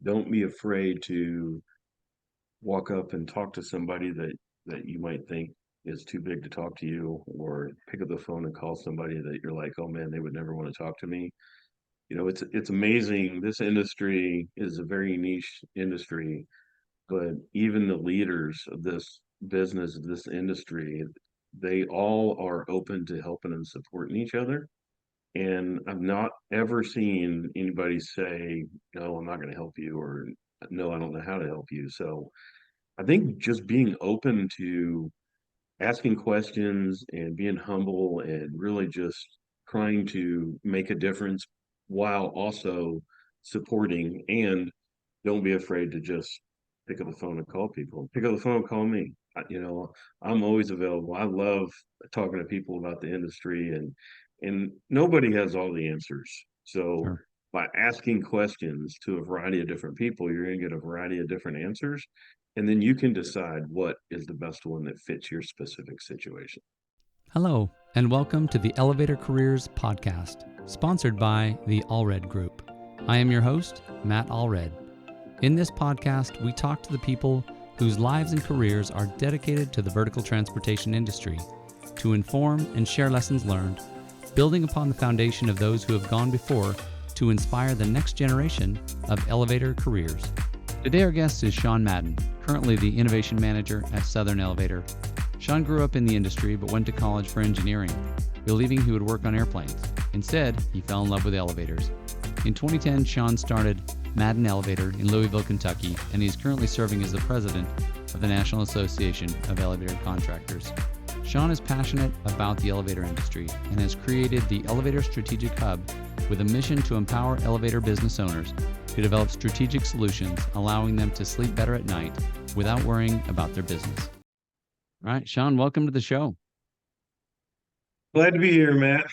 don't be afraid to walk up and talk to somebody that you might think is too big to talk to you, or pick up the phone and call somebody that you're like, oh man, they would never want to talk to me. It's amazing. This industry is a very niche industry, but even the leaders of this business, of this industry, they all are open to helping and supporting each other. And I've not ever seen anybody say, no, I'm not going to help you, or no, I don't know how to help you. So I think just being open to asking questions and being humble and really just trying to make a difference while also supporting, and don't be afraid to just pick up the phone and call people. Pick up the phone and call me. I'm always available. I love talking to people about the industry, and nobody has all the answers. So Sure. by asking questions to a variety of different people, you're going to get a variety of different answers. And then you can decide what is the best one that fits your specific situation. Hello, and welcome to the Elevator Careers Podcast, sponsored by the Allred Group. I am your host, Matt Allred. In this podcast, we talk to the people whose lives and careers are dedicated to the vertical transportation industry to inform and share lessons learned, building upon the foundation of those who have gone before to inspire the next generation of elevator careers. Today, our guest is Sean Madden, currently the Innovation Manager at Southern Elevator. Sean grew up in the industry but went to college for engineering, believing he would work on airplanes. Instead, he fell in love with elevators. In 2010, Sean started Madden Elevator in Louisville, Kentucky, and he is currently serving as the president of the National Association of Elevator Contractors. Sean is passionate about the elevator industry and has created the Elevator Strategic Hub with a mission to empower elevator business owners to develop strategic solutions, allowing them to sleep better at night without worrying about their business. All right, Sean, welcome to the show. Glad to be here, Matt.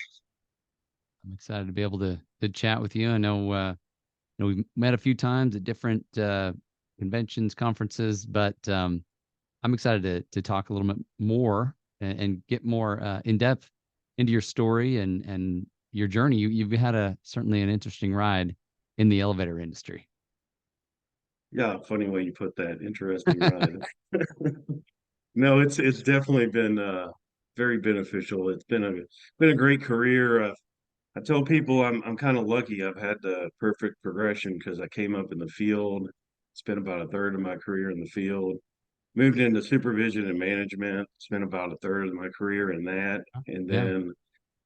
I'm excited to be able to chat with you. I know, we've met a few times at different conventions, conferences, but I'm excited to talk a little bit more and get more in depth into your story and your journey. You've had certainly an interesting ride in the elevator industry. Yeah, funny way you put that. Interesting ride. No, it's definitely been very beneficial. It's been a great career. I tell people I'm kind of lucky. I've had the perfect progression because I came up in the field, spent about a third of my career in the field, moved into supervision and management, spent about a third of my career in that, and Yeah. then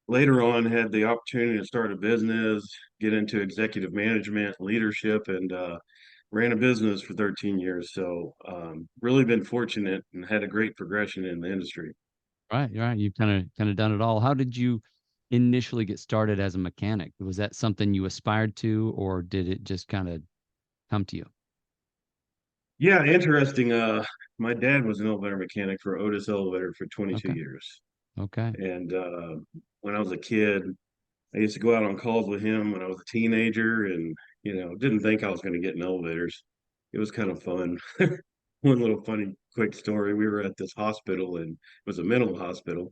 later on had the opportunity to start a business, get into executive management, leadership, and ran a business for 13 years. So really been fortunate and had a great progression in the industry. Right, right. You've kind of done it all. How did you initially get started as a mechanic? Was that something you aspired to, or did it just kind of come to you? Yeah, interesting. My dad was an elevator mechanic for Otis Elevator for 22 Okay. years. Okay. And when I was a kid, I used to go out on calls with him when I was a teenager, and didn't think I was going to get in elevators. It was kind of fun. One little funny quick story. We were at this hospital, and it was a mental hospital.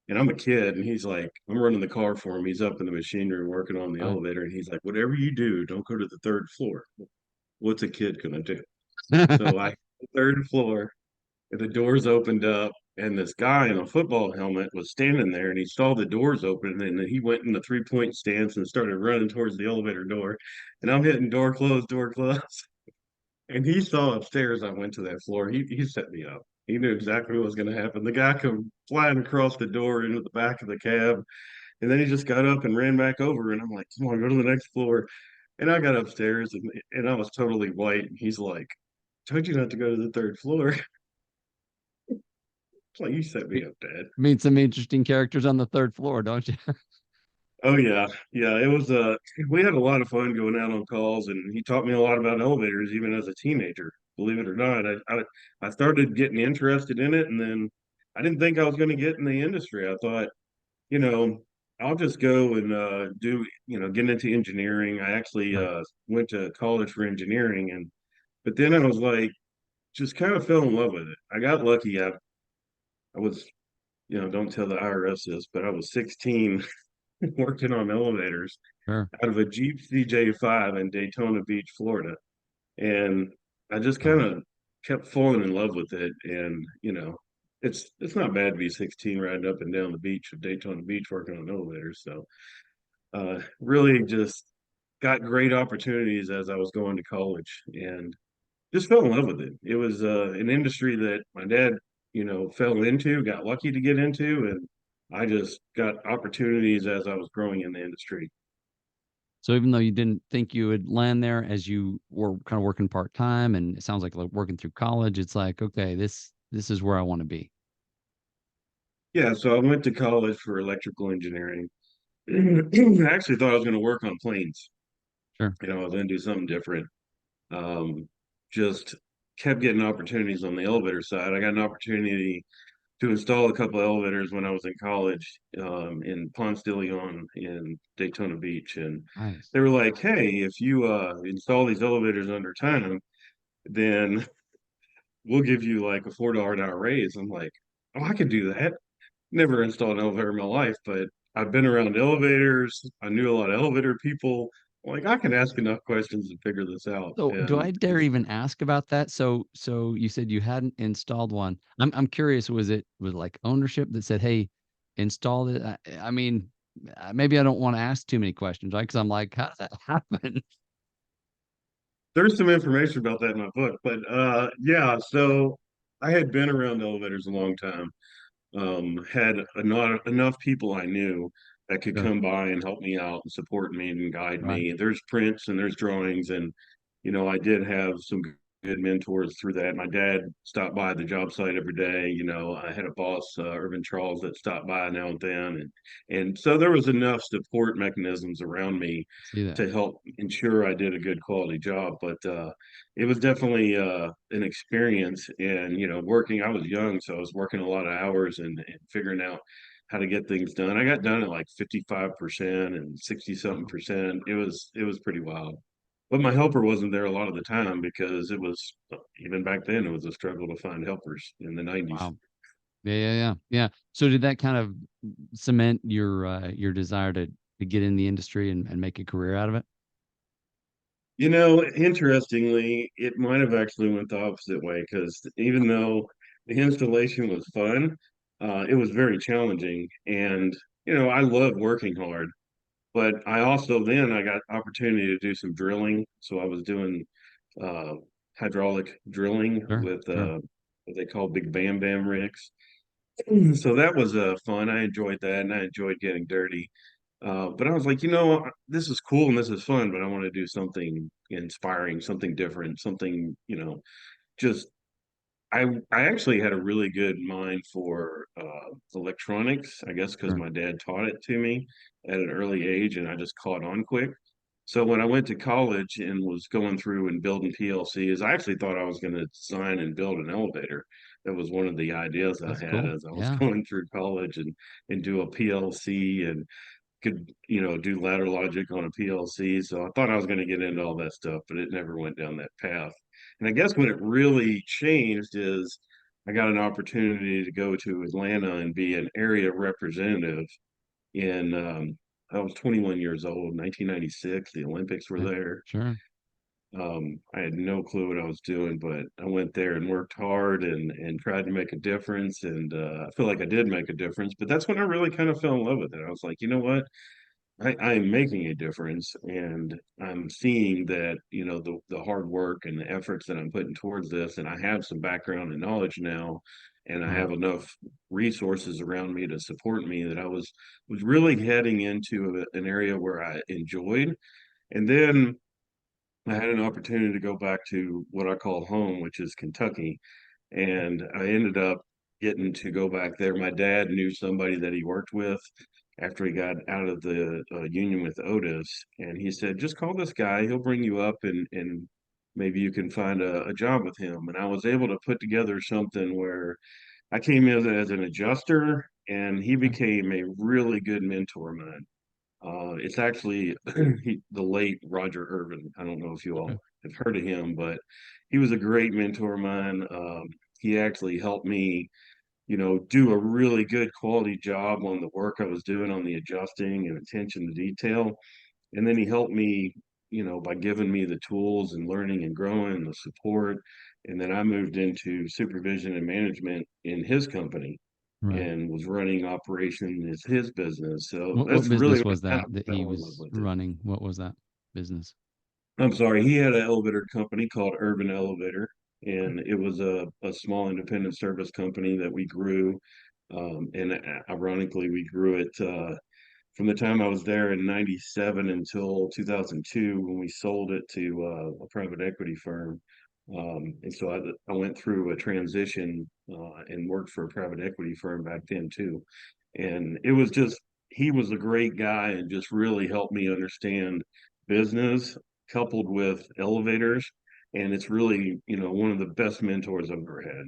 And I'm a kid, and he's like, I'm running the car for him. He's up in the machine room working on the Right. elevator, and he's like, whatever you do, don't go to the third floor. What's a kid gonna do? So I the third floor, and the doors opened up, and this guy in a football helmet was standing there, and he saw the doors open, and then he went in the 3-point stance and started running towards the elevator door. And I'm hitting door close. And he saw upstairs I went to that floor. He set me up. He knew exactly what was going to happen. The guy come flying across the door into the back of the cab, and then he just got up and ran back over. And I'm like, "Come on, go to the next floor." And I got upstairs, and I was totally white. And he's like, "Told you not to go to the third floor." It's like, you set me Meet up, Dad. meet some interesting characters on the third floor, don't you? Oh yeah, yeah. It was we had a lot of fun going out on calls, and he taught me a lot about elevators even as a teenager. Believe it or not, I started getting interested in it, and then I didn't think I was going to get in the industry. I thought, you know, I'll just go and do, get into engineering. I actually Right. went to college for engineering, and but then I was like, just kind of fell in love with it. I got lucky. I was, don't tell the IRS this, but I was 16 working on elevators Sure. out of a Jeep CJ5 in Daytona Beach, Florida. And I just kind Wow. of kept falling in love with it. And, it's not bad to be 16 riding up and down the beach of Daytona Beach working on elevators. So really just got great opportunities as I was going to college and just fell in love with it. It was an industry that my dad, fell into, got lucky to get into, and I just got opportunities as I was growing in the industry. So even though you didn't think you would land there as you were kind of working part time, and it sounds like working through college, it's like, okay, this is where I want to be. Yeah, so I went to college for electrical engineering. I actually thought I was going to work on planes. Sure. I was going to do something different. Um, just kept getting opportunities on the elevator side. I got an opportunity to install a couple of elevators when I was in college in Ponce de Leon in Daytona Beach. And Nice. they were like, hey, if you install these elevators under time, then we'll give you like a $4 an hour raise. I'm like, oh, I could do that. Never installed an elevator in my life, but I've been around elevators. I knew a lot of elevator people. Like I can ask enough questions to figure this out. So do And I dare even ask about that? So you said you hadn't installed one. I'm curious, was like ownership that said, "Hey, install it?" I mean, maybe I don't want to ask too many questions, right? Because I'm like, how does that happen? there's some information about that in my book, but yeah, so I had been around elevators a long time. Had enough people I knew that could Sure. come by and help me out and support me and guide Right. me. There's prints and there's drawings, and I did have some good mentors through that. My dad stopped by the job site every day. I had a boss, Irvin Charles, that stopped by now and then, and so there was enough support mechanisms around me See that. to help ensure I did a good quality job. But it was definitely an experience. And, working, I was young, so I was working a lot of hours and figuring out how to get things done. I got done at like 55% and 60 something Wow. percent. It was pretty wild. But my helper wasn't there a lot of the time because it was, even back then, it was a struggle to find helpers in the 90s. Wow. Yeah. So did that kind of cement your desire to get in the industry and make a career out of it? Interestingly, it might have actually went the opposite way because even though the installation was fun, it was very challenging. And, I love working hard, but I got opportunity to do some drilling. So I was doing uh, hydraulic drilling Sure. with Sure. what they call big bam bam rigs. So that was fun. I enjoyed that, and I enjoyed getting dirty. But I was like, this is cool and this is fun, but I want to do something inspiring, something different, something, just I actually had a really good mind for electronics, I guess, because Sure. my dad taught it to me at an early age, and I just caught on quick. So when I went to college and was going through and building PLCs, I actually thought I was going to design and build an elevator. That was one of the ideas I That's had cool. as I was Yeah. going through college and do a PLC and could, do ladder logic on a PLC. So I thought I was going to get into all that stuff, but it never went down that path. And I guess when it really changed is I got an opportunity to go to Atlanta and be an area representative in I was 21 years old, 1996. The Olympics were Yeah. there. Sure. I had no clue what I was doing, but I went there and worked hard and tried to make a difference. And I feel like I did make a difference. But that's when I really kind of fell in love with it. I was like, you know what? I'm making a difference, and I'm seeing that, the hard work and the efforts that I'm putting towards this, and I have some background and knowledge now, and I Wow. have enough resources around me to support me that I was really heading into an area where I enjoyed. And then I had an opportunity to go back to what I call home, which is Kentucky, and I ended up getting to go back there. My dad knew somebody that he worked with after he got out of the union with Otis, and he said, "Just call this guy; he'll bring you up, and maybe you can find a job with him." And I was able to put together something where I came in as an adjuster, and he Okay. became a really good mentor of mine. It's actually the late Roger Irvin. I don't know if you Okay. all have heard of him, but he was a great mentor of mine. He actually helped me, do a really good quality job on the work I was doing on the adjusting and attention to detail. And then he helped me. by giving me the tools and learning and growing the support. And then I moved into supervision and management in his company Right. and was running operation as his business. So What that's really business what was kind that of that he fell in love was with it. running? What was that business? I'm sorry, he had an elevator company called Urban Elevator, and it was a small independent service company that we grew. And ironically, we grew it from the time I was there in '97 until 2002 when we sold it to a private equity firm. And so I went through a transition and worked for a private equity firm back then too. And it was just, he was a great guy and just really helped me understand business coupled with elevators. And it's really, one of the best mentors I've ever had.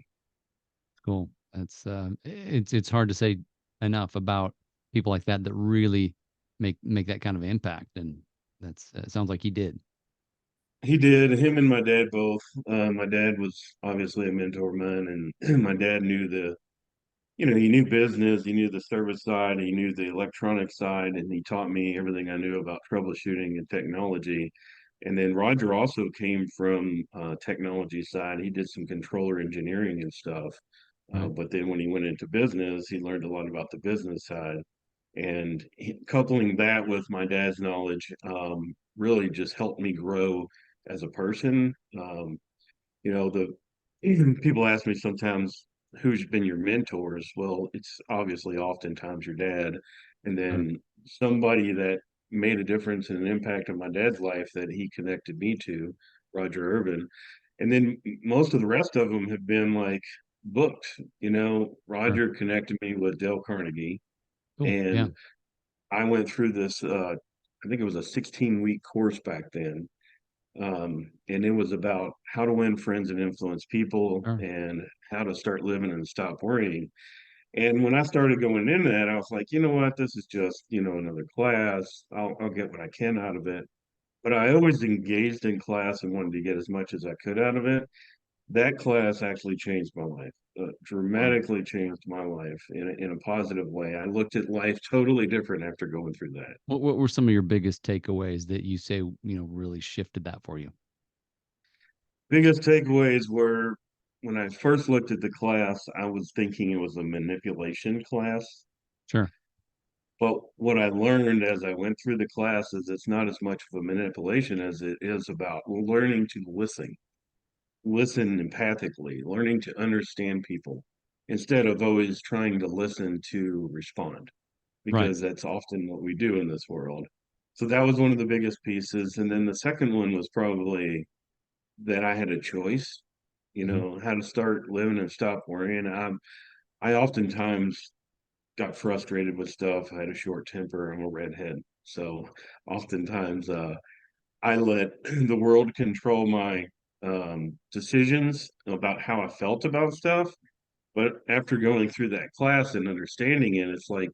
Cool. That's it's hard to say enough about people like that that really make that kind of impact, and that's it sounds like he did. He did. Him and my dad both. My dad was obviously a mentor of mine, and my dad knew he knew business, he knew the service side, he knew the electronic side, and he taught me everything I knew about troubleshooting and technology. And then Roger also came from technology side. He did some controller engineering and stuff. Right. But then when he went into business, he learned a lot about the business side. And coupling that with my dad's knowledge really just helped me grow as a person. The people ask me sometimes who's been your mentors. Well, it's obviously oftentimes your dad, and Sure. then somebody that made a difference and an impact on my dad's life that he connected me to, Roger Urban. And then most of the rest of them have been like books. Sure. Roger connected me with Dale Carnegie, Cool. Yeah. and I went through this. I think it was a 16-week course back then, and it was about how to win friends and influence people Sure. and how to start living and stop worrying. And when I started going into that, I was like, you know what, this is just, another class. I'll get what I can out of it. But I always engaged in class and wanted to get as much as I could out of it. That class actually changed my life, Wow. dramatically changed my life in a positive way. I looked at life totally different after going through that. What were some of your biggest takeaways that you say, really shifted that for you? Biggest takeaways were when I first looked at the class, I was thinking it was a manipulation class. Sure. But what I learned as I went through the class is it's not as much of a manipulation as it is about learning to listen empathically, learning to understand people instead of always trying to listen to respond, Right. because that's often what we do in this world. So that was one of the biggest pieces. And then the second one was probably that I had a choice, Hmm. how to start living and stop worrying. I oftentimes got frustrated with stuff. I had a short temper. I'm a redhead. So oftentimes I let the world control my decisions about how I felt about stuff. But after going through that class and understanding it, it's like,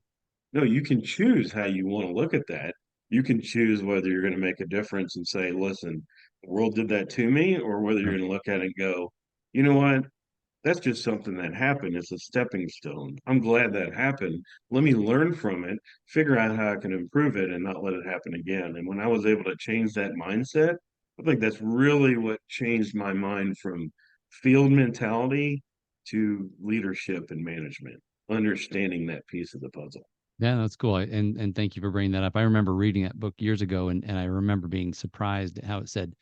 no, you can choose how you want to look at that. You can choose whether you're going to make a difference and say, listen, the world did that to me, or whether you're Sure. going to look at it and go, you know what? That's just something that happened. It's a stepping stone. I'm glad that happened. Let me learn from it, figure out how I can improve it and not let it happen again. And when I was able to change that mindset, I think that's really what changed my mind from field mentality to leadership and management, understanding that piece of the puzzle. Yeah, that's cool. And thank you for bringing that up. I remember reading that book years ago, and I remember being surprised at how it said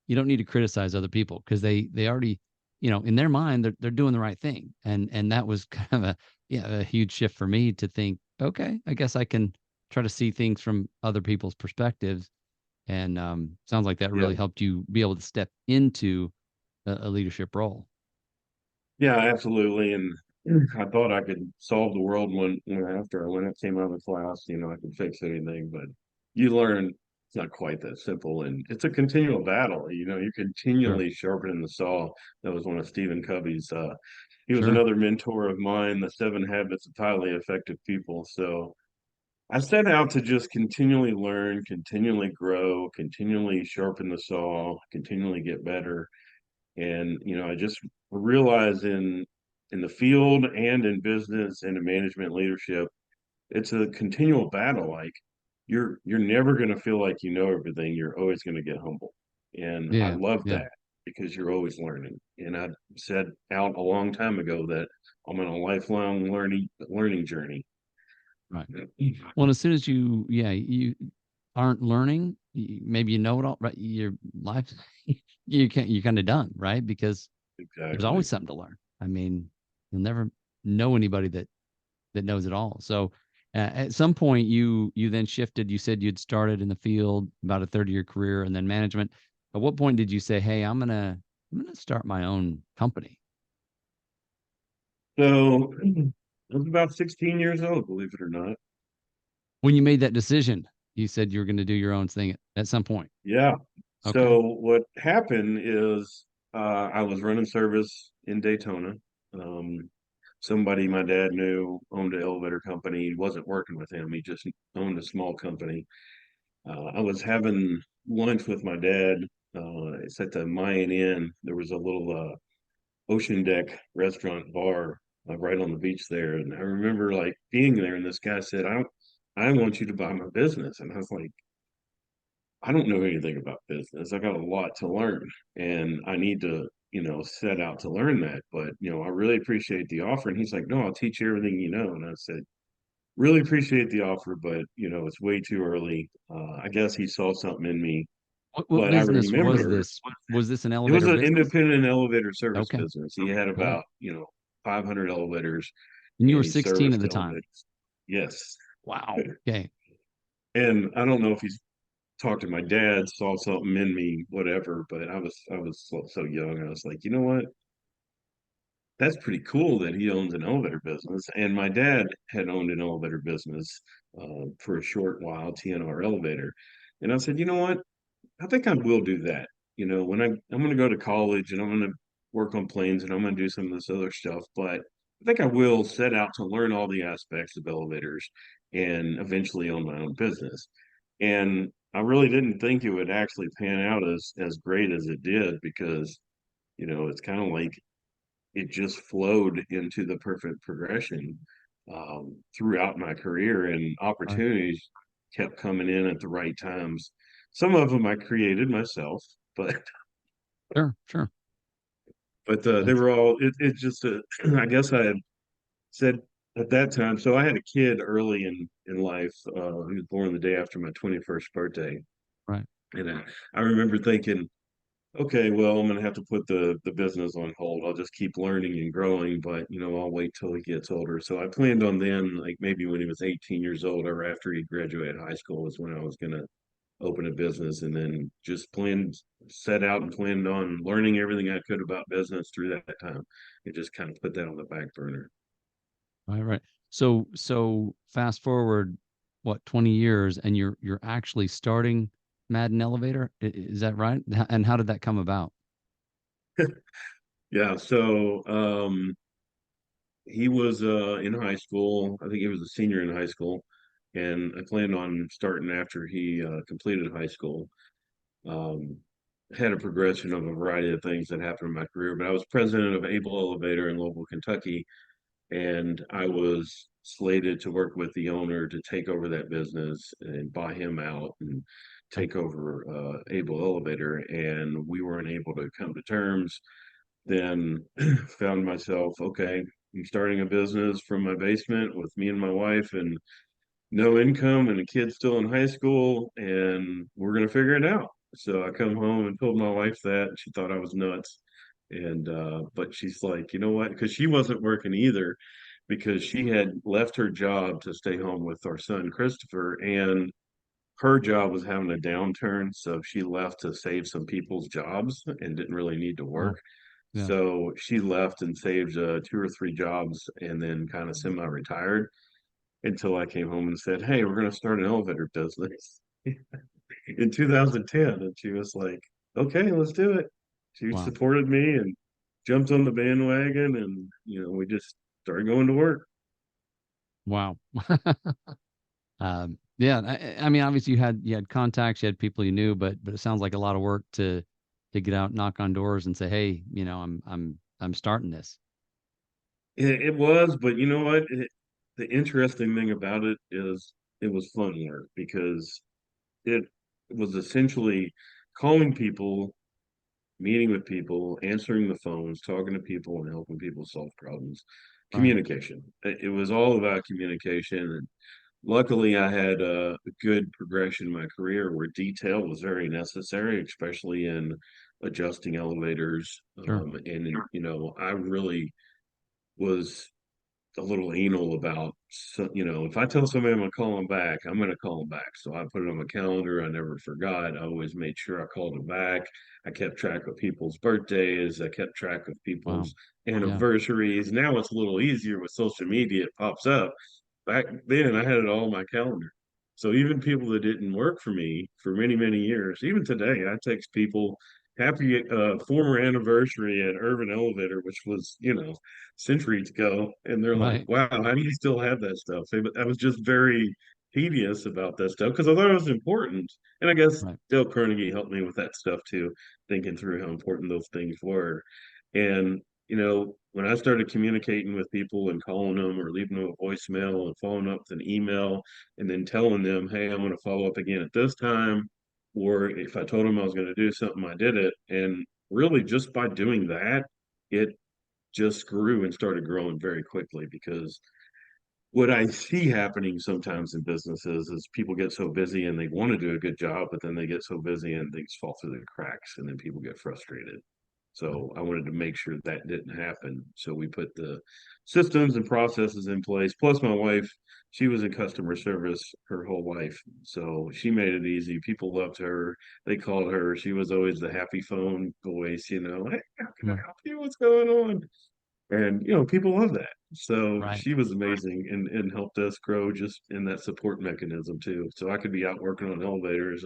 you don't need to criticize other people because they already, in their mind they're doing the right thing. And that was kind of a huge shift for me to think, okay, I guess I can try to see things from other people's perspectives. And sounds like that Yeah. really helped you be able to step into a leadership role. Yeah, absolutely. And I thought I could solve the world when I came out of the class, I could fix anything, but you learn it's not quite that simple. And it's a continual battle. You're Sure. continually sharpening the saw. That was one of Stephen Covey's, he was Sure. another mentor of mine, The 7 Habits of Highly Effective People. So I set out to just continually learn, continually grow, continually sharpen the saw, continually get better. And I just realize in the field and in business and in management leadership, it's a continual battle. Like you're never going to feel like you know everything. You're always going to get humble. And I Yeah. love Yeah. that because you're always learning. And I said out a long time ago that I'm on a lifelong learning journey. Right. Well, and as soon as you aren't learning, maybe you know it all, right? Your life, you're kind of done, right? Because there's always Exactly. something to learn. I mean, you'll never know anybody that knows it all. So at some point you then shifted. You said you'd started in the field about a third of your career and then management. At what point did you say, "Hey, I'm gonna start my own company"? So I was about 16 years old, believe it or not. When you made that decision, you said you were going to do your own thing at some point. Yeah. Okay. So what happened is I was running service in Daytona. Um, Somebody my dad knew owned an elevator company. He wasn't working with him. He just owned a small company. I was having lunch with my dad. It's at the Mayan Inn. There was a little ocean deck restaurant bar right on the beach there, and I remember like being there. And this guy said, I want you to buy my business," and I was like, I don't know anything about business. I got a lot to learn and I need to, set out to learn that. But, I really appreciate the offer. And he's like, "No, I'll teach you everything you know." And I said, "Really appreciate the offer, but, it's way too early." I guess he saw something in me. What But I business was remember this? Was this an it was elevator an business? independent elevator service Okay, business. He had cool. about, 500 elevators And you were and he 16 at serviced the time. elevators. Yes. Wow. Okay. And I don't know if he's talked to my dad, saw something in me, whatever. But I was so young. I was like, you know what? That's pretty cool that he owns an elevator business. And my dad had owned an elevator business for a short while, TNR Elevator. And I said, you know what? I think I will do that. When I'm going to go to college and I'm going to work on planes and I'm going to do some of this other stuff, but I think I will set out to learn all the aspects of elevators and eventually own my own business. And I really didn't think it would actually pan out as great as it did because, it's kind of like it just flowed into the perfect progression throughout my career, and Right. opportunities kept coming in at the right times. Some of them I created myself, but Sure. Sure. they That's were all it just I guess I had said at that time. So I had a kid early in life. He was born the day after my 21st birthday, right. and I remember thinking, okay, well, I'm gonna have to put the business on hold. I'll just keep learning and growing, but I'll wait till he gets older. So I planned on then, like maybe when he was 18 years old or after he graduated high school, was when I was gonna open a business, and then just set out and planned on learning everything I could about business through that time. And just kind of put that on the back burner. Right. Right. So fast forward, what, 20 years, and you're actually starting Madden Elevator. Is that right? And how did that come about? Yeah. So he was in high school. I think he was a senior in high school, and I planned on starting after he completed high school. Um, had a progression of a variety of things that happened in my career, but I was president of Able Elevator in Louisville, Kentucky, and I was slated to work with the owner to take over that business and buy him out and Okay. take over Able Elevator, and we weren't able to come to terms. Then found myself, okay, I'm starting a business from my basement with me and my wife, and no income and a kid still in high school, and we're going to figure it out. So I come home and told my wife that. She thought I was nuts. And but she's like, you know what? Because she wasn't working either, because she had left her job to stay home with our son Christopher, and her job was having a downturn, so she left to save some people's jobs and didn't really need to Wow. work. Yeah. So she left and saved two or three jobs and then kind of semi-retired until I came home and said, "Hey, we're going to start an elevator business in 2010." And she was like, "Okay, let's do it." She Wow. supported me and jumped on the bandwagon, and we just started going to work. Wow. Yeah. I mean, obviously you had contacts, you had people you knew, but it sounds like a lot of work to get out, knock on doors, and say, hey, I'm starting this. It was, but you know what? The interesting thing about it is it was fun work because it was essentially calling people, meeting with people, answering the phones, talking to people, and helping people solve problems. Right. Communication. It was all about communication. And luckily, I had a good progression in my career where detail was very necessary, especially in adjusting elevators. Sure. I really was a little anal about, if I tell somebody I'm going to call them back, I'm going to call them back. So I put it on my calendar. I never forgot. I always made sure I called them back. I kept track of people's birthdays. I kept track of Wow. people's Yeah. anniversaries. Now it's a little easier with social media. It pops up. Back then, I had it all on my calendar. So even people that didn't work for me for many, many years, even today, I text people happy former anniversary at Urban Elevator, which was, centuries ago. And they're like, Right. wow, how do you still have that stuff? I was just very tedious about that stuff because I thought it was important. And I guess Right. Dale Carnegie helped me with that stuff too, thinking through how important those things were. And when I started communicating with people and calling them or leaving them a voicemail and following up with an email and then telling them, hey, I'm going to follow up again at this time. Or if I told them I was going to do something, I did it. And really, just by doing that, it just grew and started growing very quickly because what I see happening sometimes in businesses is people get so busy and they want to do a good job, but then they get so busy and things fall through the cracks and then people get frustrated. Right. So I wanted to make sure that didn't happen. So we put the systems and processes in place. Plus, my wife, she was in customer service her whole life. So she made it easy. People loved her. They called her. She was always the happy phone voice, hey, how can I Right. help you? What's going on? And people love that. So Right. she was amazing and helped us grow just in that support mechanism too. So I could be out working on elevators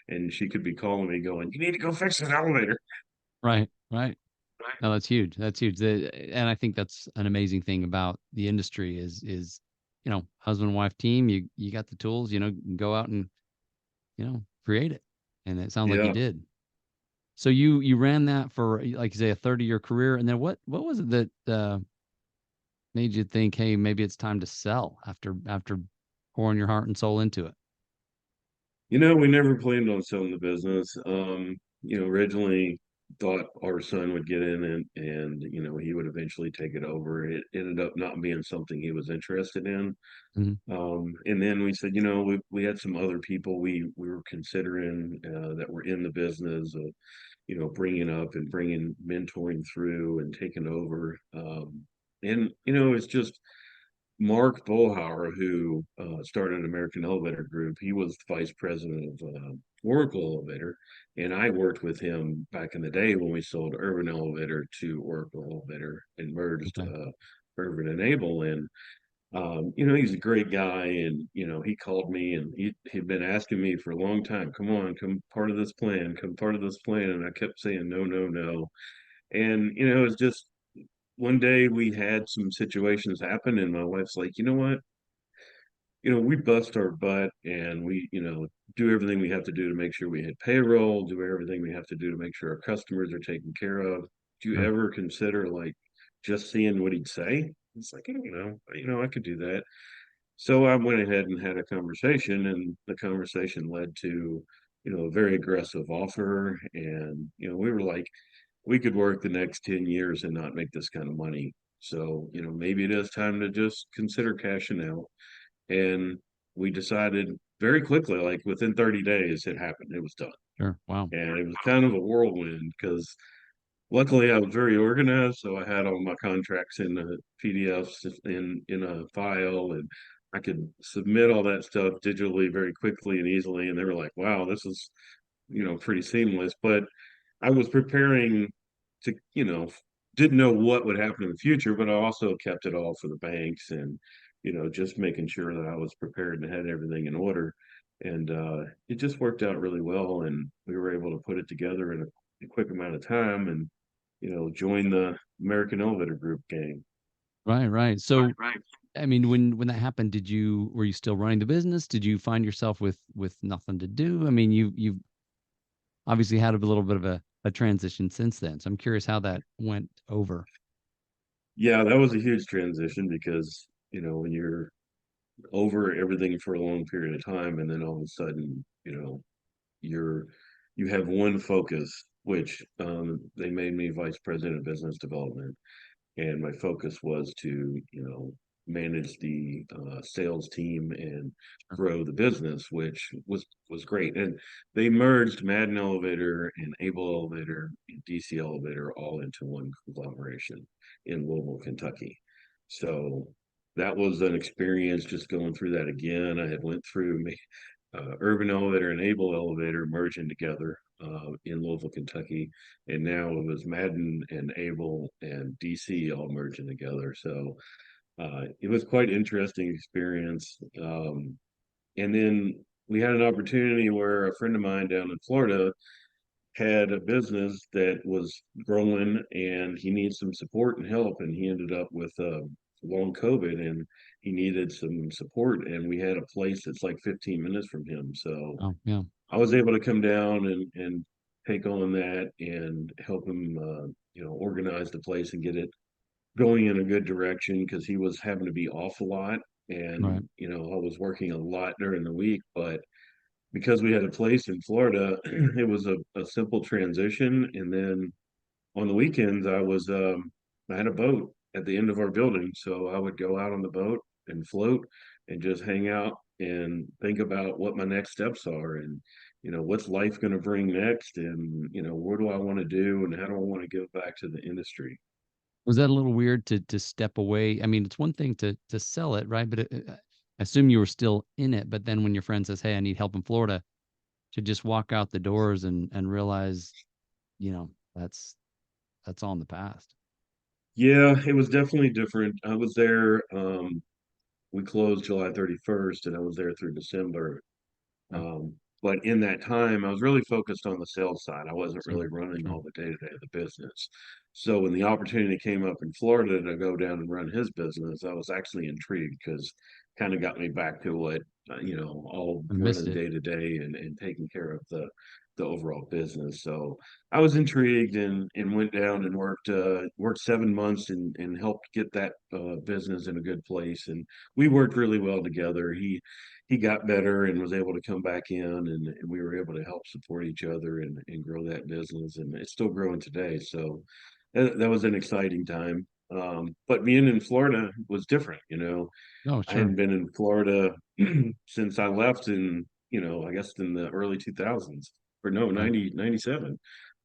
and she could be calling me going, you need to go fix an elevator. Right. Right. No, that's huge. That's huge. And I think that's an amazing thing about the industry is, husband and wife team, you got the tools, go out and, create it. And it sounds like you Yeah. did. So you ran that for, like you say, a 30-year career. And then what was it that made you think, hey, maybe it's time to sell after pouring your heart and soul into it? We never planned on selling the business. Originally thought our son would get in and he would eventually take it over. It ended up not being something he was interested in. Mhm. And then we said, we had some other people we were considering that were in the business of, bringing up and bringing mentoring through and taking over. It's just Mark Bohauer, who started American Elevator Group. He was the vice president of Oracle Elevator, and I worked with him back in the day when we sold Urban Elevator to Oracle Elevator and merged Okay. Urban Enable. And he's a great guy, and he called me and he'd been asking me for a long time, come on, come part of this plan, come part of this plan, and I kept saying no, no, no. And it's just one day we had some situations happen, and my wife's like, you know what? We bust our butt and we, do everything we have to do to make sure we hit payroll, do everything we have to do to make sure our customers are taken care of. Do you Sure. ever consider like just seeing what he'd say? It's like, I could do that. So I went ahead and had a conversation, and the conversation led to, a very aggressive offer. And, we were like, we could work the next 10 years and not make this kind of money. So, maybe it is time to just consider cashing out. And we decided very quickly, like within 30 days, it happened. It was done. Sure. Wow. And it was kind of a whirlwind because luckily I was very organized. So I had all my contracts in the PDFs in a file, and I could submit all that stuff digitally very quickly and easily. And they were like, wow, this is, pretty seamless. But I was preparing to, didn't know what would happen in the future, but I also kept it all for the banks and, just making sure that I was prepared and had everything in order. And it just worked out really well. And we were able to put it together in a quick amount of time and, join the American Elevator Group gang. Right. Right. So, Right. I mean, when that happened, were you still running the business? Did you find yourself with nothing to do? I mean, you've obviously had a little bit of a transition since then. So I'm curious how that went over. Yeah, that was a huge transition because, when you're over everything for a long period of time, and then all of a sudden, you're you have one focus, which they made me vice president of business development, and my focus was to manage the sales team and Sure. grow the business, which was great. And they merged Madden Elevator and Able Elevator and DC Elevator all into one conglomeration in Louisville, Kentucky. So that was an experience just going through that again. I had went through Urban Elevator and Able Elevator merging together in Louisville, Kentucky, and now it was Madden and Able and DC all merging together. So it was quite interesting experience. And then we had an opportunity where a friend of mine down in Florida had a business that was growing and he needed some support and help, and he ended up with long COVID and he needed some support, and we had a place that's like 15 minutes from him. So Oh, yeah. I was able to come down and take on that and help him organize the place and get it going in a good direction, because he was having to be off a lot, and Right. I was working a lot during the week, but because we had a place in Florida, it was a simple transition. And then on the weekends, I had a boat at the end of our building, so I would go out on the boat and float and just hang out and think about what my next steps are, and what's life going to bring next, and what do I want to do, and how do I want to give back to the industry. Was that a little weird to step away? I mean, it's one thing to sell it, right? But I assume you were still in it. But then when your friend says, "Hey, I need help in Florida," to just walk out the doors and realize, you know, that's all in the past. Yeah, it was definitely different. I was there. We closed July 31st, and I was there through December. Yeah, But in that time, I was really focused on the sales side. I wasn't really sure, running sure, all the day-to-day of the business. So when the opportunity came up in Florida to go down and run his business, I was actually intrigued, because kind of got me back to what, all I missed running it. day-to-day and taking care of the overall business. So I was intrigued and went down and worked 7 months and helped get that business in a good place. And we worked really well together. He got better and was able to come back in, and we were able to help support each other and grow that business, and it's still growing today. So that was an exciting time. But being in Florida was different. Oh, I sure. hadn't been in Florida since I left in, I guess in the early 2000s, or no, Right. 97.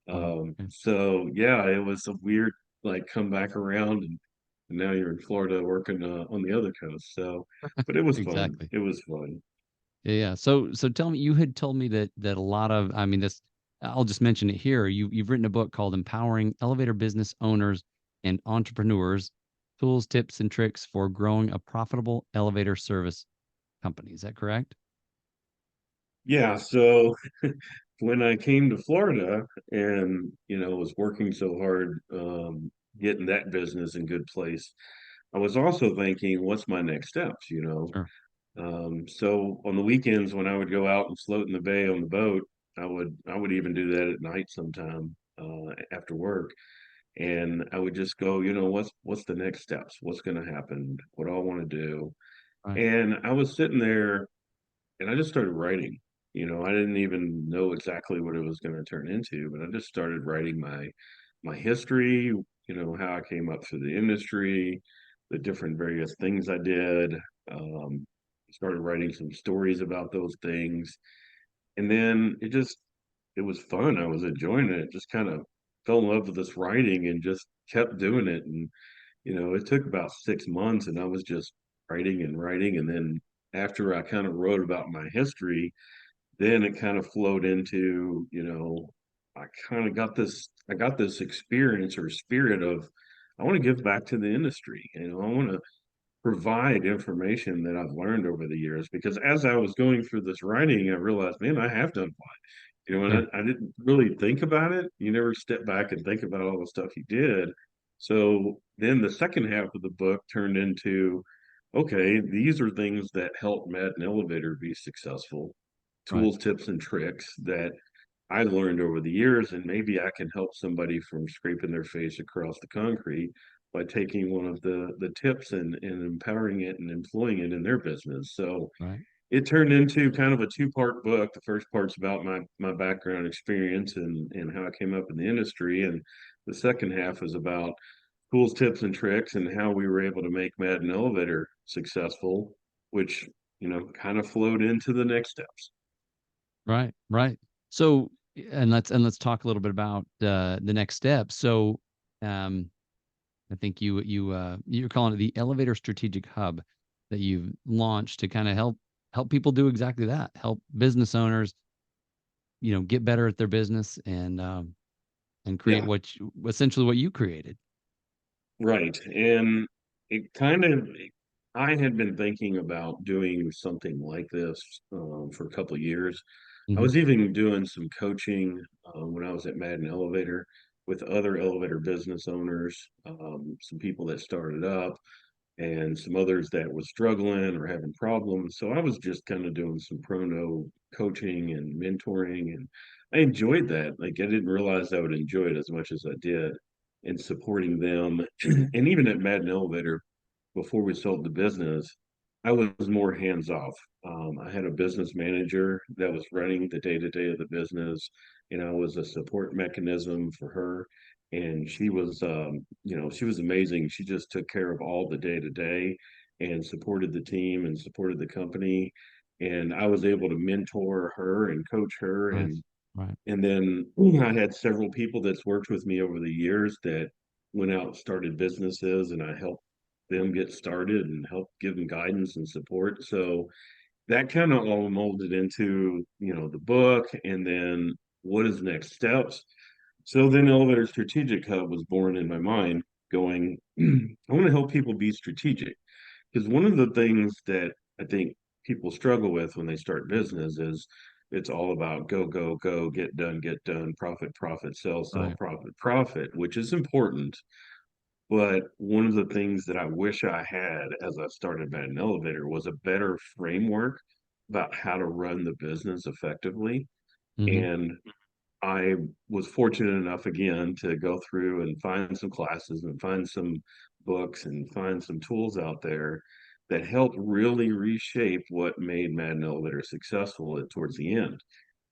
Wow. Okay. So yeah, it was a weird, like, come back around, and now you're in Florida working on the other coast. So, but it was fun. Exactly. It was fun. Yeah, yeah. So tell me, you had told me that a lot of, I mean, this, I'll just mention it here. You've written a book called Empowering Elevator Business Owners and Entrepreneurs: Tools, Tips, and Tricks for Growing a Profitable Elevator Service Company. Is that correct? Yeah, so when I came to Florida and was working so hard getting that business in good place, I was also thinking, what's my next steps? Sure. So on the weekends when I would go out and float in the bay on the boat, I would even do that at night sometime after work, and I would just go, what's the next steps? What's going to happen? What do I want to do? Right. And I was sitting there and I just started writing. I didn't even know exactly what it was going to turn into, but I just started writing my history, how I came up through the industry, the different various things I did. Started writing some stories about those things, and then it was fun. I was enjoying it. Just kind of fell in love with this writing and just kept doing it. And it took about 6 months, and I was just writing and writing. And then after I kind of wrote about my history, then it kind of flowed into, I got this experience or spirit of, I want to give back to the industry. I want to provide information that I've learned over the years, because as I was going through this writing, I realized, man, I have done fine. And Sure. I didn't really think about it. You never step back and think about all the stuff you did. So then the second half of the book turned into, okay, these are things that help Madden Elevator be successful, Right. tools, tips, and tricks that I learned over the years, and maybe I can help somebody from scraping their face across the concrete by taking one of the tips and empowering it and employing it in their business. So Right. it turned into kind of a two-part book. The first part's about my background experience and how I came up in the industry, and the second half is about tools, tips, and tricks and how we were able to make Madden Elevator successful, which kind of flowed into the next steps. Right. Right. So, and let's talk a little bit about the next step. So, um, I think you're calling it the Elevator Strategic Hub that you've launched to kind of help people do exactly that. Help business owners, get better at their business and create Yeah, essentially what you created. right. And it kind of, I had been thinking about doing something like this for a couple of years. I Hmm. was even doing some coaching when I was at Madden Elevator with other elevator business owners, some people that started up, and some others that was struggling or having problems. So I was just kind of doing some prono coaching and mentoring, and I enjoyed that. Like I didn't realize I would enjoy it as much as I did in supporting them. And even at Madden Elevator, before we sold the business, I was more hands off. I had a business manager that was running the day to day of the business, and I was a support mechanism for her. And she was amazing. She just took care of all the day to day and supported the team and supported the company. And I was able to mentor her and coach her. Nice. Right. And then I had several people that's worked with me over the years that went out and started businesses, and I helped them get started and helped give them guidance and support. So that kind of all molded into, the book, and then what is next steps. So then Elevator Strategic Hub was born in my mind, going, I want to help people be strategic. Because one of the things that I think people struggle with when they start business is it's all about go, go, go, get done, profit, profit, sell, sell, Right. profit, profit, which is important. But one of the things that I wish I had as I started Madden Elevator was a better framework about how to run the business effectively. Hmm. And I was fortunate enough again to go through and find some classes and find some books and find some tools out there that helped really reshape what made Madden Elevator successful towards the end.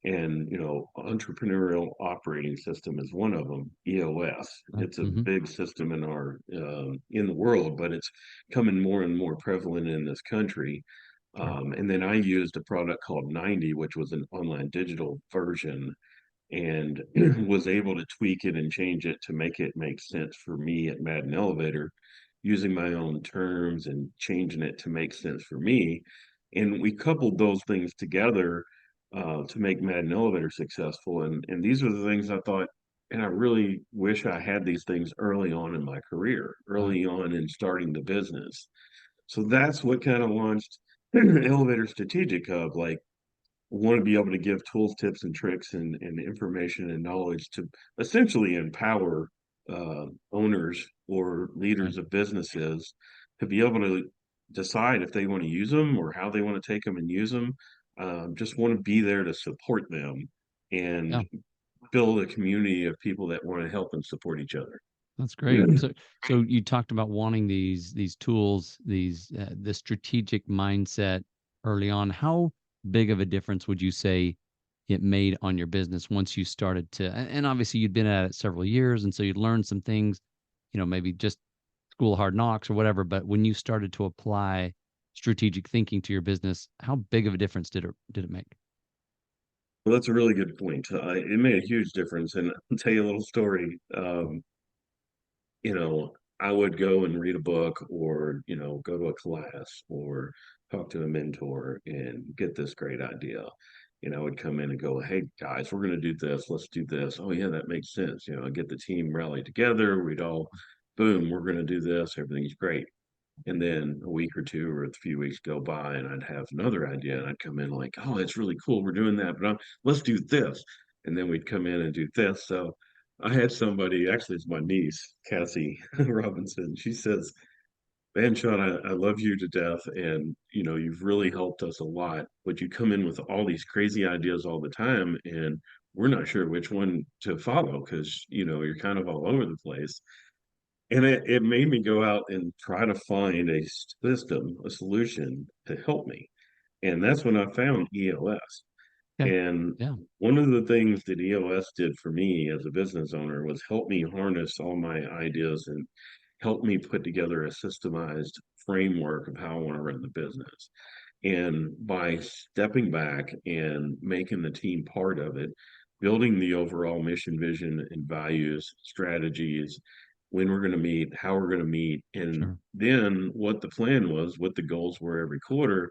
And entrepreneurial operating system is one of them. EOS. Right. It's a Hmm. big system in the world, but it's coming more and more prevalent in this country. Sure. And then I used a product called 90, which was an online digital version, and was able to tweak it and change it to make it make sense for me at Madden Elevator, using my own terms and changing it to make sense for me. And we coupled those things together to make Madden Elevator successful. And these are the things I thought, and I really wish I had these things early on in my career, Right. early on in starting the business. So that's what kind of launched Elevator Strategic Hub. Like, want to be able to give tools, tips, and tricks and information and knowledge to essentially empower owners or Right. leaders of businesses to be able to decide if they want to use them or how they want to take them and use them. Just want to be there to support them and Yeah. build a community of people that want to help and support each other. That's great. So you talked about wanting these tools, the strategic mindset early on. How big of a difference would you say it made on your business once you started to, and obviously you'd been at it several years, and so you'd learned some things, maybe just school of hard knocks or whatever. But when you started to apply strategic thinking to your business, how big of a difference did it make? Well, that's a really good point. It made a huge difference. And I'll tell you a little story. I would go and read a book or, go to a class or talk to a mentor and get this great idea. I would come in and go, hey guys, we're going to do this. Let's do this. Oh, yeah, that makes sense. Get the team rallied together. We'd all, boom, we're going to do this. Everything's great. And then a week or two or a few weeks go by, and I'd have another idea, and I'd come in like, "Oh, it's really cool. We're doing that, but let's do this." And then we'd come in and do this. So I had somebody, actually, it's my niece, Cassie Robinson. She says, "Man, Sean, I love you to death, and you've really helped us a lot. But you come in with all these crazy ideas all the time, and we're not sure which one to follow because, you're kind of all over the place. And it made me go out and try to find a system, a solution to help me. And that's when I found EOS. Okay. And Yeah. one of the things that EOS did for me as a business owner was help me harness all my ideas and help me put together a systemized framework of how I want to run the business. And by stepping back and making the team part of it, building the overall mission, vision, and values, strategies, when we're going to meet, how we're going to meet, and Sure. then what the plan was, what the goals were every quarter,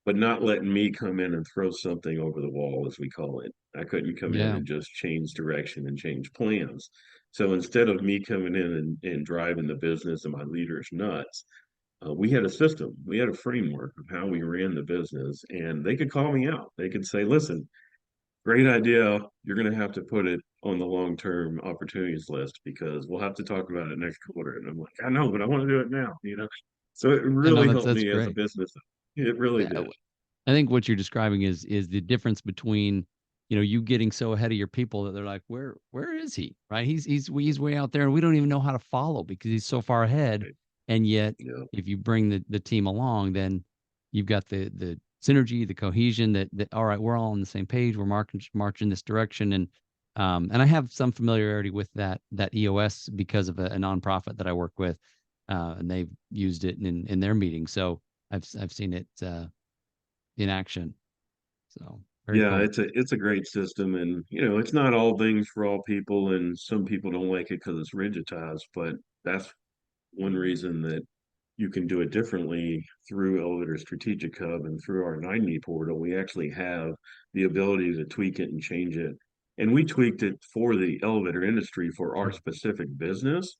but not letting me come in and throw something over the wall, as we call it. I couldn't come in Yeah. and just change direction and change plans. So instead of me coming in and driving the business and my leaders nuts, we had a system, we had a framework of how we ran the business, and they could call me out. They could say, listen, great idea. You're going to have to put it on the long-term opportunities list because we'll have to talk about it next quarter. And I'm like, I know, but I want to do it now. So it And no, really helped that's me as a great. business. It really Yeah. did. I think what you're describing is the difference between, you getting so ahead of your people that they're like, where is he? Right? He's way out there and we don't even know how to follow because he's so far ahead. Right. And yet Yeah. if you bring the team along, then you've got the synergy, the cohesion that all right, we're all on the same page, we're marching this direction. And I have some familiarity with that EOS because of a nonprofit that I work with. And they've used it in their meetings. So I've seen it in action. So very Yeah, cool. it's a great system, and it's not all things for all people, and some people don't like it because it's rigidized, but that's one reason that you can do it differently through Elevator Strategic Hub and through our 90 portal. We actually have the ability to tweak it and change it. And we tweaked it for the elevator industry for our Sure. specific business,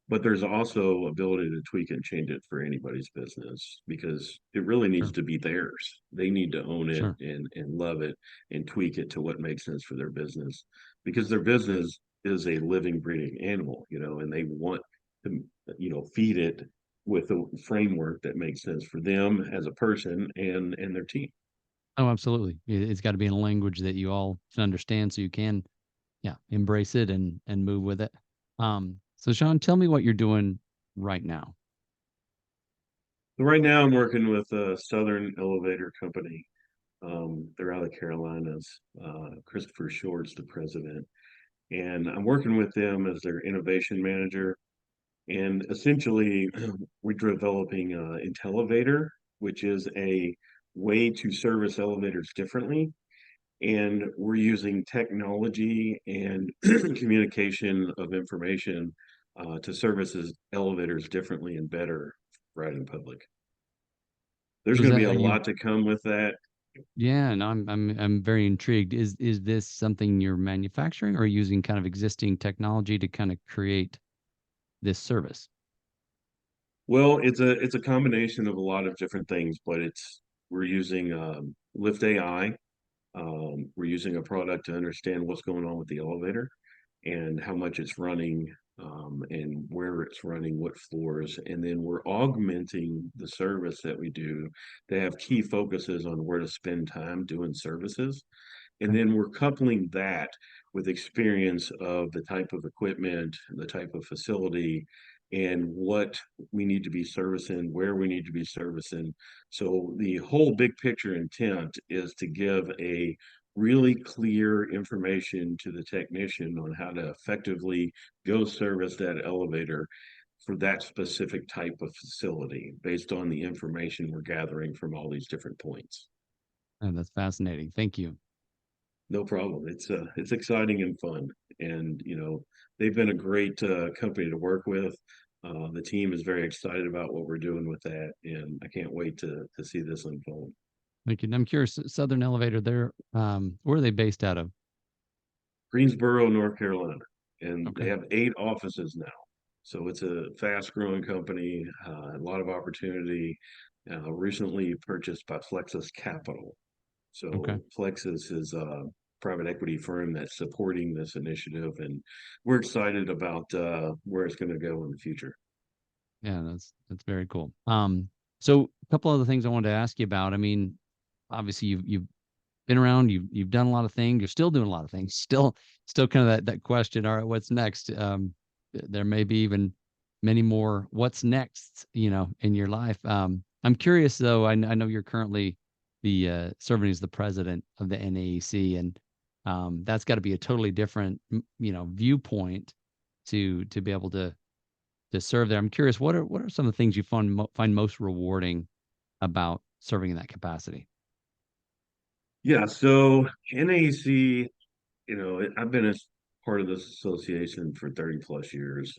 but there's also ability to tweak and change it for anybody's business because it really needs Sure. to be theirs. They need to own it Sure. and love it and tweak it to what makes sense for their business because their business is a living, breathing animal, and they want to, feed it with a framework that makes sense for them as a person and their team. Oh, absolutely. It's got to be in a language that you all can understand so you can, yeah, embrace it and move with it. So Sean, tell me what you're doing right now. So right now, I'm working with a Southern Elevator company. They're out of the Carolinas. Christopher Short's the president, and I'm working with them as their innovation manager. And essentially, we're developing InTelevator, which is a way to service elevators differently. And we're using technology and communication of information to services elevators differently and better right in public. There's So is going to be that a are you lot to come with that. yeah, no, I'm very intrigued. Is this something you're manufacturing or using kind of existing technology to kind of create this service? Well, it's a combination of a lot of different things, but we're using Lift AI. We're using a product to understand what's going on with the elevator and how much it's running, and where it's running, what floors. And then we're augmenting the service that we do to have key focuses on where to spend time doing services. And Okay. then we're coupling that with experience of the type of equipment, the type of facility, and what we need to be servicing, where we need to be servicing. So the whole big picture intent is to give a really clear information to the technician on how to effectively go service that elevator for that specific type of facility based on the information we're gathering from all these different points. Oh, that's fascinating. Thank you. No problem. It's exciting and fun, and they've been a great company to work with. The team is very excited about what we're doing with that, and I can't wait to see this unfold. Thank you. And I'm curious, Southern Elevator, where are they based out of? Greensboro, North Carolina, and they Okay. have 8 offices now. So it's a fast-growing company, a lot of opportunity. Recently purchased by Flexus Capital. Okay. So Flexus is a private equity firm that's supporting this initiative, and we're excited about where it's going to go in the future. Yeah, that's very cool. So a couple other things I wanted to ask you about. I mean, obviously you've been around, you've done a lot of things, you're still doing a lot of things, still kind of that question, all right, what's next? There may be even many more what's next, in your life. I'm curious though, I know you're currently the serving as the president of the NAEC, and that's got to be a totally different, viewpoint to be able to serve there. I'm curious, what are some of the things you find most rewarding about serving in that capacity? Yeah, so NAC, I've been a part of this association for 30 plus years.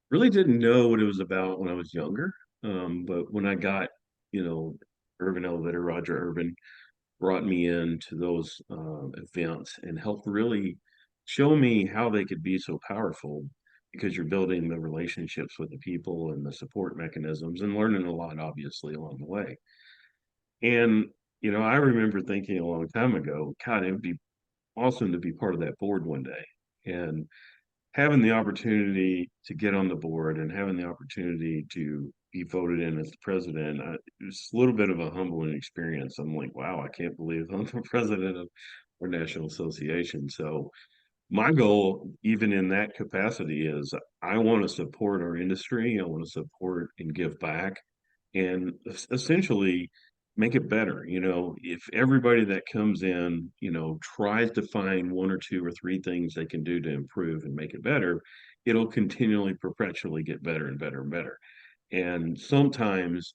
Really didn't know what it was about when I was younger. But when I got, you know, Urban Elevator, Roger Urban brought me into those events and helped really show me how they could be so powerful because you're building the relationships with the people and the support mechanisms and learning a lot, obviously, along the way. And, I remember thinking a long time ago, God, it would be awesome to be part of that board one day. And having the opportunity to get on the board and having the opportunity to be voted in as the president, it was a little bit of a humbling experience. I'm like, wow, I can't believe I'm the president of our national association. So my goal, even in that capacity, is I want to support our industry. I want to support and give back and essentially make it better. If everybody that comes in, tries to find one or two or three things they can do to improve and make it better, it'll continually, perpetually get better and better and better. And sometimes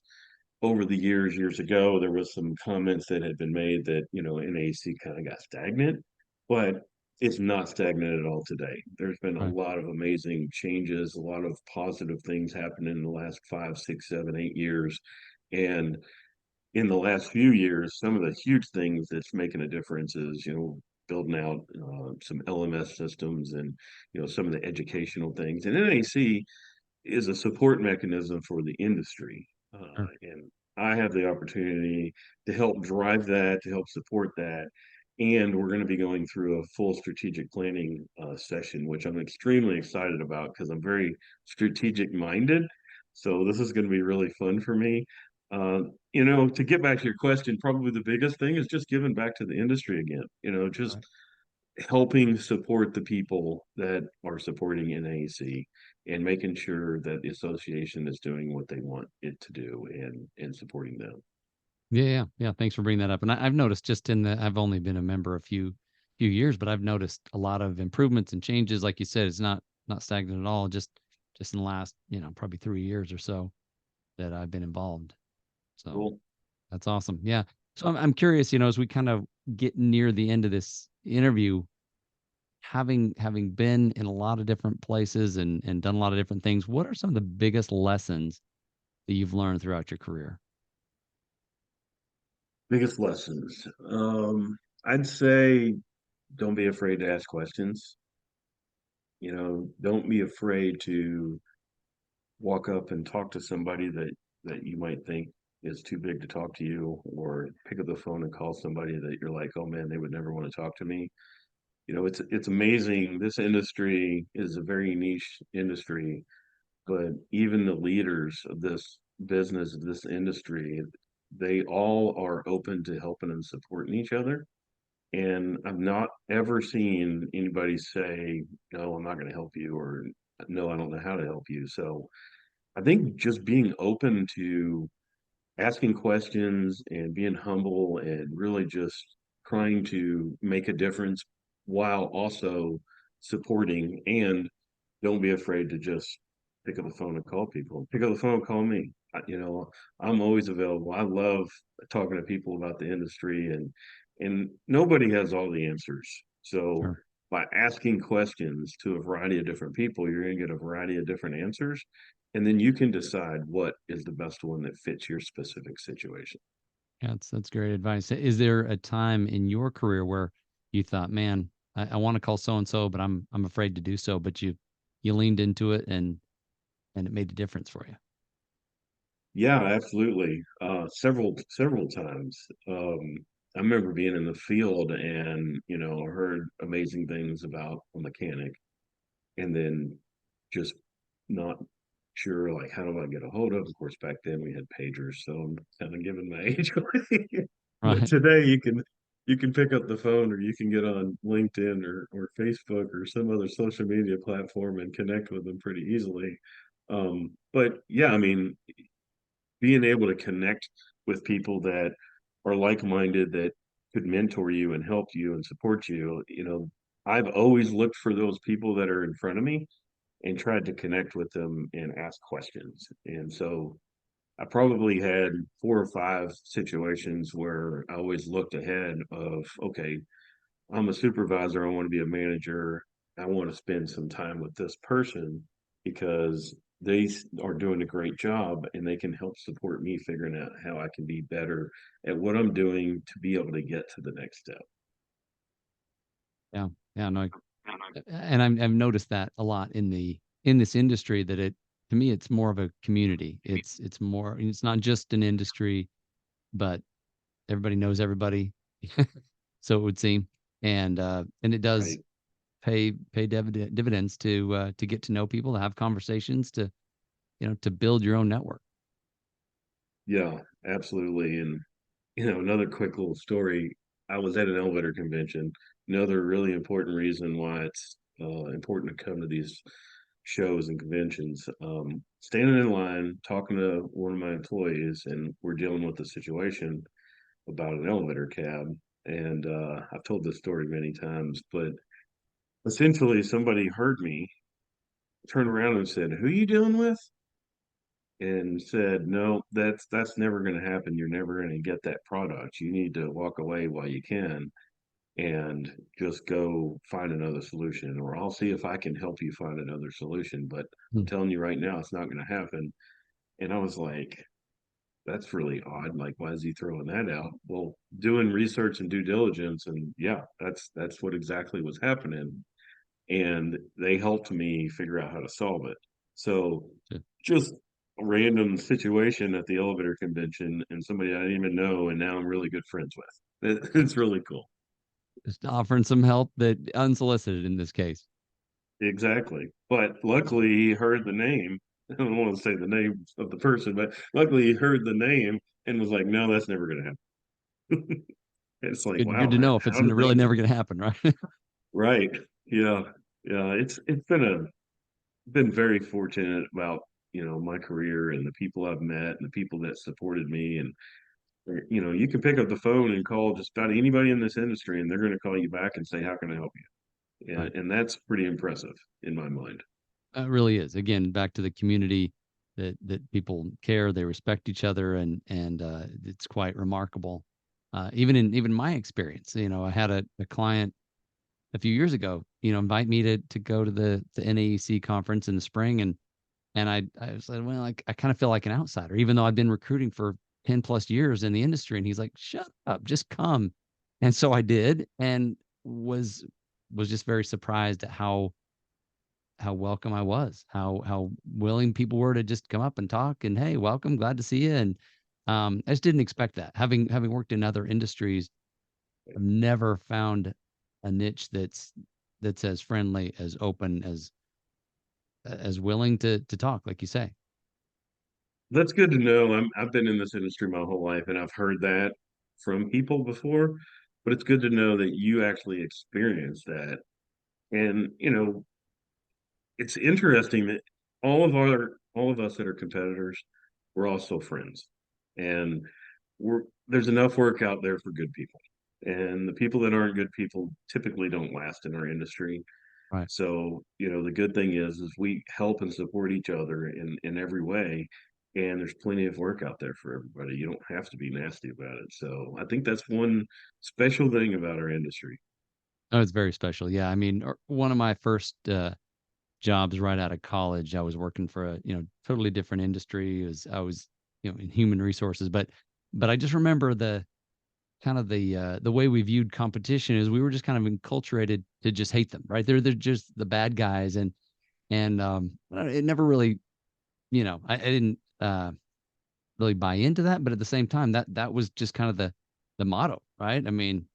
over the years ago, there was some comments that had been made that, NAC kind of got stagnant, but it's not stagnant at all today. There's been a Right. lot of amazing changes, a lot of positive things happening in the last 5, 6, 7, 8 years. And in the last few years, some of the huge things that's making a difference is, building out some LMS systems and, some of the educational things. And NAC is a support mechanism for the industry. Sure. And I have the opportunity to help drive that, to help support that. And we're going to be going through a full strategic planning session, which I'm extremely excited about because I'm very strategic minded. So this is going to be really fun for me. To get back to your question, probably the biggest thing is just giving back to the industry again, just Right. helping support the people that are supporting NAC and making sure that the association is doing what they want it to do and supporting them. Yeah, yeah, yeah. Thanks for bringing that up. And I've noticed just I've only been a member a few years, but I've noticed a lot of improvements and changes. Like you said, it's not stagnant at all. Just in the last, probably 3 years or so that I've been involved. So Cool. that's awesome. Yeah. So I'm curious, as we kind of get near the end of this interview, having been in a lot of different places and done a lot of different things, what are some of the biggest lessons that you've learned throughout your career? Biggest lessons. I'd say don't be afraid to ask questions. Don't be afraid to walk up and talk to somebody that you might think is too big to talk to you, or pick up the phone and call somebody that you're like, oh man, they would never want to talk to me. It's amazing. This industry is a very niche industry, but even the leaders of this business, of this industry, they all are open to helping and supporting each other. And I've not ever seen anybody say, no, I'm not going to help you, or no, I don't know how to help you. So I think just being open to asking questions and being humble and really just trying to make a difference while also supporting, and don't be afraid to just pick up the phone and call people. Pick up the phone and call me. I'm always available. I love talking to people about the industry, and nobody has all the answers. So Sure. by asking questions to a variety of different people, you're going to get a variety of different answers, and then you can decide what is the best one that fits your specific situation. Yeah, that's great advice. Is there a time in your career where you thought, man, I want to call so and so, but I'm afraid to do so, but you leaned into it and it made a difference for you? Yeah, absolutely. Several times. I remember being in the field and, heard amazing things about a mechanic, and then just not sure, like, how do I get a hold of? Of course, back then we had pagers, so I'm kind of giving my age away. Right. Today you can pick up the phone or you can get on LinkedIn or Facebook or some other social media platform and connect with them pretty easily. But yeah, I mean, being able to connect with people that are like-minded that could mentor you and help you and support you, I've always looked for those people that are in front of me and tried to connect with them and ask questions. And so I probably had 4 or 5 situations where I always looked ahead of, okay, I'm a supervisor, I want to be a manager, I want to spend some time with this person because are doing a great job and they can help support me figuring out how I can be better at what I'm doing to be able to get to the next step. Yeah. Yeah. No, and I've noticed that a lot in this industry that to me it's more of a community. It's more, it's not just an industry, but everybody knows everybody. So it would seem, and it does Right. pay dividends to get to know people, to have conversations, to to build your own network. Yeah, absolutely. And another quick little story. I was at an elevator convention. Another really important reason why it's important to come to these shows and conventions. Standing in line, talking to one of my employees, and we're dealing with a situation about an elevator cab. And I've told this story many times, but essentially somebody heard me, turned around and said, "Who are you dealing with?" And said, "No, that's never going to happen. You're never going to get that product. You need to walk away while you can and just go find another solution, or I'll see if I can help you find another solution. But I'm Hmm. telling you right now, it's not going to happen." And I was like, "That's really odd. Like, why is he throwing that out?" Well, doing research and due diligence, and yeah, that's what exactly was happening. And they helped me figure out how to solve it. So So just a random situation at the elevator convention and somebody I didn't even know, and now I'm really good friends with. It's really cool. just offering some help that unsolicited in this case. Exactly. But luckily he heard the name. I don't want to say the name of the person, but luckily he heard the name and was like, "No, that's never going to happen." It's like, Good wow, to know if it's how did really they? never going to happen, right? Right. Yeah. Yeah. It's been very fortunate about my career and the people I've met and the people that supported me. And you can pick up the phone and call just about anybody in this industry and they're going to call you back and say, "How can I help you?" Right. And that's pretty impressive in my mind. It really is. Again, back to the community, that people care, they respect each other, and it's quite remarkable. Even my experience, I had a client a few years ago, invite me to go to the NAEC conference in the spring, and I said, well, I kind of feel like an outsider, even though I've been recruiting for 10 plus years in the industry. And he's like, shut up, just come. And so I did, and was just very surprised at how welcome I was, how willing people were to just come up and talk and, hey, welcome, glad to see you. And I just didn't expect that. Having worked in other industries, I've never found a niche that's as friendly, as open, as willing to talk, like you say. That's good to know. I've been in this industry my whole life and I've heard that from people before, but it's good to know that you actually experienced that. And it's interesting that all of us that are competitors, we're also friends. And there's enough work out there for good people. And the people that aren't good people typically don't last in our industry. Right. So, the good thing is we help and support each other in every way. And there's plenty of work out there for everybody. You don't have to be nasty about it. So I think that's one special thing about our industry. Oh, it's very special. Yeah. I mean, one of my first jobs right out of college, I was working for a, totally different industry. I was, in human resources, but I just remember the way we viewed competition is we were just kind of enculturated to just hate them, right? They're just the bad guys. And it never really, I didn't really buy into that, but at the same time, that was just kind of the motto, right? I mean,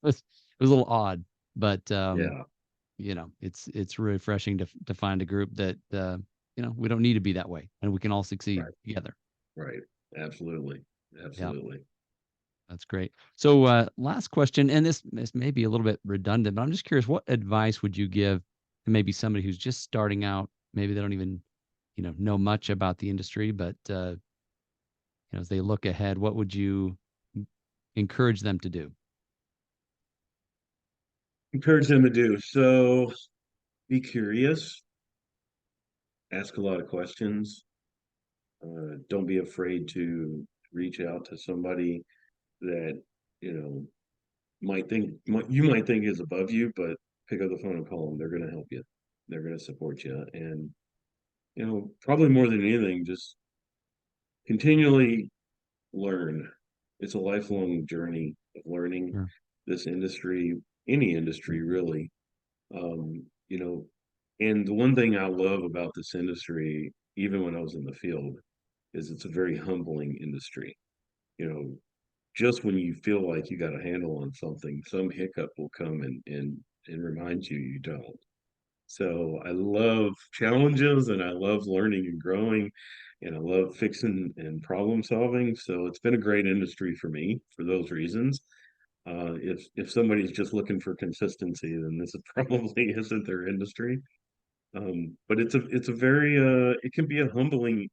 it was a little odd, but Yeah, it's really refreshing to find a group that we don't need to be that way, and we can all succeed right, together. right. Absolutely. Yeah. Absolutely. That's great. So, last question, and this may be a little bit redundant, but I'm just curious, what advice would you give to maybe somebody who's just starting out? Maybe they don't even, know much about the industry, but as they look ahead, what would you encourage them to do? Encourage them to do. So be curious, ask a lot of questions. Don't be afraid to reach out to somebody that, you know, you might think is above you, but pick up the phone and call them. They're going to help you. They're going to support you. And, probably more than anything, just continually learn. It's a lifelong journey of learning Sure. this industry, any industry really. Um, you know, and the one thing I love about this industry, even when I was in the field, is it's a very humbling industry. You know, just when you feel like you got a handle on something, some hiccup will come and remind you you don't. So I love challenges and I love learning and growing and I love fixing and problem solving. So it's been a great industry for me for those reasons. If somebody's just looking for consistency, then this is probably isn't their industry. But it's a very it can be a humbling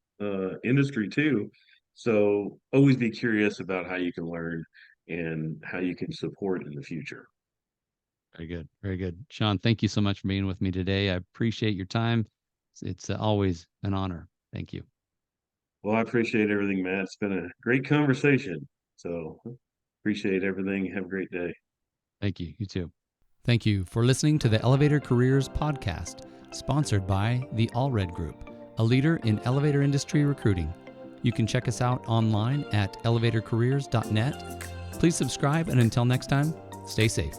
industry too. So always be curious about how you can learn and how you can support in the future. Very good. Very good. Sean, thank you so much for being with me today. I appreciate your time. It's always an honor. Thank you. Well, I appreciate everything, Matt. It's been a great conversation. So appreciate everything. Have a great day. Thank you. You too. Thank you for listening to the Elevator Careers podcast, sponsored by the Allred Group, a leader in elevator industry recruiting. You can check us out online at elevatorcareers.net. Please subscribe, and until next time, stay safe.